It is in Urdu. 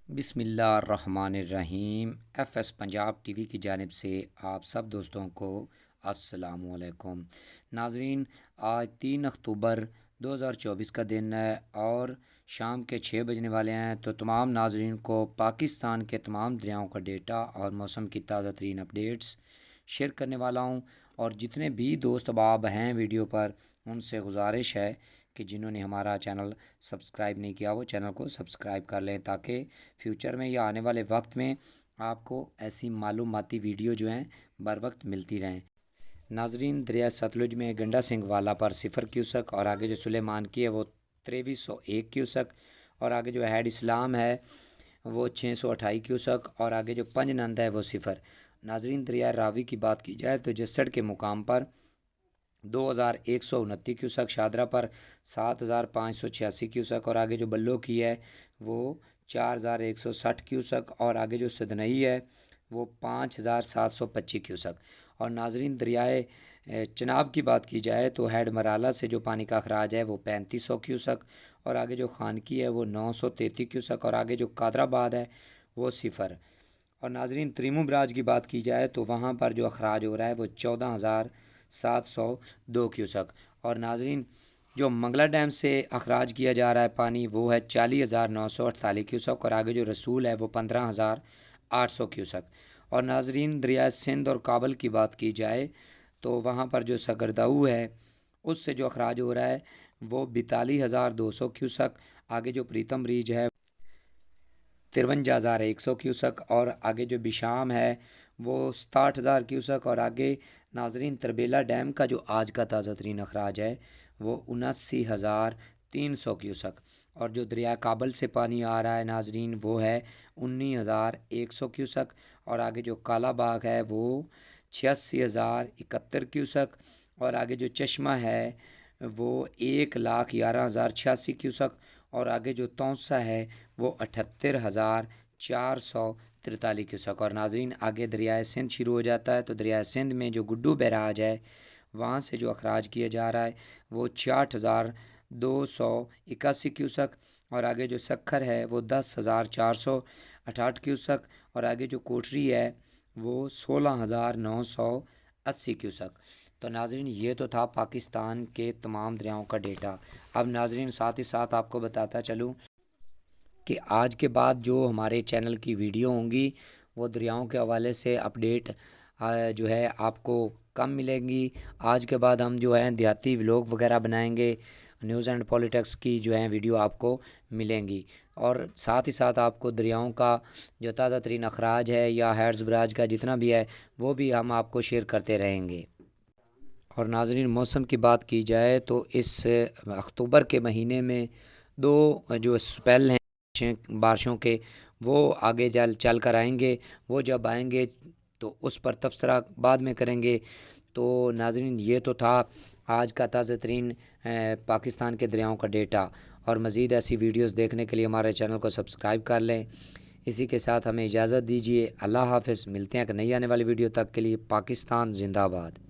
بسم اللہ الرحمن الرحیم۔ F S Punjab T V کی جانب سے آپ سب دوستوں کو السلام علیکم۔ ناظرین، آج 3 اکتوبر 2024 کا دن ہے اور شام کے 6 بجنے والے ہیں، تو تمام ناظرین کو پاکستان کے تمام دریاؤں کا ڈیٹا اور موسم کی تازہ ترین اپڈیٹس شیئر کرنے والا ہوں۔ اور جتنے بھی دوست احباب ہیں ویڈیو پر، ان سے گزارش ہے کہ جنہوں نے ہمارا چینل سبسکرائب نہیں کیا وہ چینل کو سبسکرائب کر لیں، تاکہ فیوچر میں یا آنے والے وقت میں آپ کو ایسی معلوماتی ویڈیو جو ہیں بر وقت ملتی رہیں۔ ناظرین، دریا ستلج میں گنڈا سنگھ والا پر 0 کیوسک، اور آگے جو سلیمان کی ہے وہ 2301 کیوسک، اور آگے جو ہیڈ اسلام ہے وہ 628 کیوسک، اور آگے جو پنج نند ہے وہ 0۔ ناظرین، دریا راوی کی بات کی جائے تو جسڑ کے مقام پر 2129 کیوسک، شادرہ پر 7586 کیوسک، اور آگے جو بلو کی ہے وہ 4160 کیوسک، اور آگے جو سدنئی ہے وہ 5725 کیوسک۔ اور ناظرین، دریائے چناب کی بات کی جائے تو ہیڈ مرالہ سے جو پانی کا اخراج ہے وہ 3500 کیوسک، اور آگے جو خانکی ہے وہ 933 کیوسک، اور آگے جو قادر آباد ہے وہ 0۔ اور ناظرین، تریمو براج کی بات کی جائے تو وہاں پر جو اخراج ہو رہا ہے وہ 14702 کیوسک۔ اور ناظرین، جو منگلا ڈیم سے اخراج کیا جا رہا ہے پانی وہ ہے 40948 کیوسک، اور آگے جو رسول ہے وہ 15800 کیوسک۔ اور ناظرین، دریائے سندھ اور کابل کی بات کی جائے تو وہاں پر جو سگرداؤ ہے اس سے جو اخراج ہو رہا ہے وہ 42200 کیوسک، آگے جو پریتم ریج ہے 53100 کیوسک، اور آگے جو بشام ہے وہ 67000 کیوسک، اور آگے ناظرین تربیلا ڈیم کا جو آج کا تازہ ترین اخراج ہے وہ 79300 کیوسک۔ اور جو دریا کابل سے پانی آ رہا ہے ناظرین وہ ہے 19100 کیوسک، اور آگے جو کالا باغ ہے وہ 86071 کیوسک، اور آگے جو چشمہ ہے وہ 1,11,086 کیوسک، اور آگے جو تونسا ہے وہ 78443 کیوسک۔ اور ناظرین، آگے دریائے سندھ شروع ہو جاتا ہے، تو دریائے سندھ میں جو گڈو بیراج ہے وہاں سے جو اخراج کیا جا رہا ہے وہ 68281 کیوسک، اور آگے جو سکھر ہے وہ 10468 کیوسک، اور آگے جو کوٹری ہے وہ 16980 کیوسک۔ تو ناظرین، یہ تو تھا پاکستان کے تمام دریاؤں کا ڈیٹا۔ اب ناظرین، ساتھ ہی ساتھ آپ کو بتاتا چلوں کہ آج کے بعد جو ہمارے چینل کی ویڈیو ہوں گی وہ دریاؤں کے حوالے سے اپڈیٹ جو ہے آپ کو کم ملیں گی۔ آج کے بعد ہم جو ہیں دیہاتی ولاگ وغیرہ بنائیں گے، نیوز اینڈ پولیٹکس کی جو ہیں ویڈیو آپ کو ملیں گی، اور ساتھ ہی ساتھ آپ کو دریاؤں کا جو تازہ ترین اخراج ہے یا ہیڈز براج کا جتنا بھی ہے وہ بھی ہم آپ کو شیئر کرتے رہیں گے۔ اور ناظرین، موسم کی بات کی جائے تو اس اکتوبر کے مہینے میں دو جو سپیل ہیں بارشوں کے وہ آگے چل کر آئیں گے۔ وہ جب آئیں گے تو اس پر تبصرہ بعد میں کریں گے۔ تو ناظرین، یہ تو تھا آج کا تازہ ترین پاکستان کے دریاؤں کا ڈیٹا، اور مزید ایسی ویڈیوز دیکھنے کے لیے ہمارے چینل کو سبسکرائب کر لیں۔ اسی کے ساتھ ہمیں اجازت دیجیے، اللہ حافظ۔ ملتے ہیں ایک نئی آنے والی ویڈیو، تک کے لیے پاکستان زندہ باد۔